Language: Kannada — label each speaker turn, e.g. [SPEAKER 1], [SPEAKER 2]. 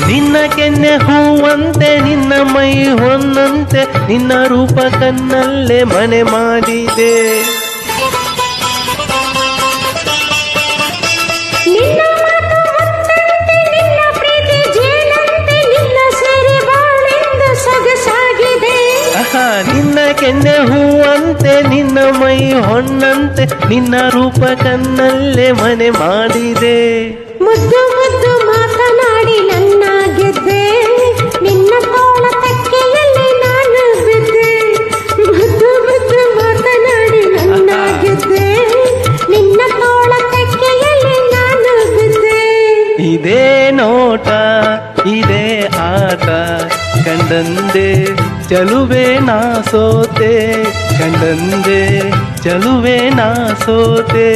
[SPEAKER 1] ನಿನ್ನ ಕೆನ್ನೆ ಹೂವಂತೆ ನಿನ್ನ ಮೈ ಹೊನ್ನಂತೆ ನಿನ್ನ ರೂಪ ಕಣ್ಣಲ್ಲೇ ಮನೆ ಮಾಡಿದೆ.
[SPEAKER 2] ನಿನ್ನ ಮಾತು ಮುತ್ತಂತೆ ನಿನ್ನ ಪ್ರೀತಿ ಜೇನಂತೆ ನಿನ್ನ ಸೆರೆ ಬಾಳೆಂದ ಸೊಗಸಾಗಿದೆ.
[SPEAKER 1] ನಿನ್ನ ಕೆನ್ನೆ ಹೂವಂತೆ ನಿನ್ನ ಮೈ ಹೊನ್ನಂತೆ ನಿನ್ನ ರೂಪ ಕಣ್ಣಲ್ಲೇ ಮನೆ ಮಾಡಿದೆ.
[SPEAKER 2] ಮುದ್ದು ಮುದ್ದು ಮಾತನಾಡಿ ನನ್ನ ಗೆದ್ದೆ, ನಿನ್ನ ತೋಳ ತೆಕ್ಕೆಯಲ್ಲಿ ನಾನು ಬಿದ್ದೆ. ಮುದ್ದು ಮುದ್ದು ಮಾತನಾಡಿ ನನ್ನ ಗೆದ್ದೆ, ನಿನ್ನ ತೋಳ ತೆಕ್ಕೆಯಲ್ಲಿ ನಾನು ಬಿದ್ದೆ.
[SPEAKER 1] ಇದೇ ನೋಟ ಇದೇ ಆಟ ಕಂಡಂದೆ ಚಲುವೆ ನಾ ಸೋತೆ, ಕಂಡಂದೆ ಚಲುವೆ ನಾ ಸೋತೆ.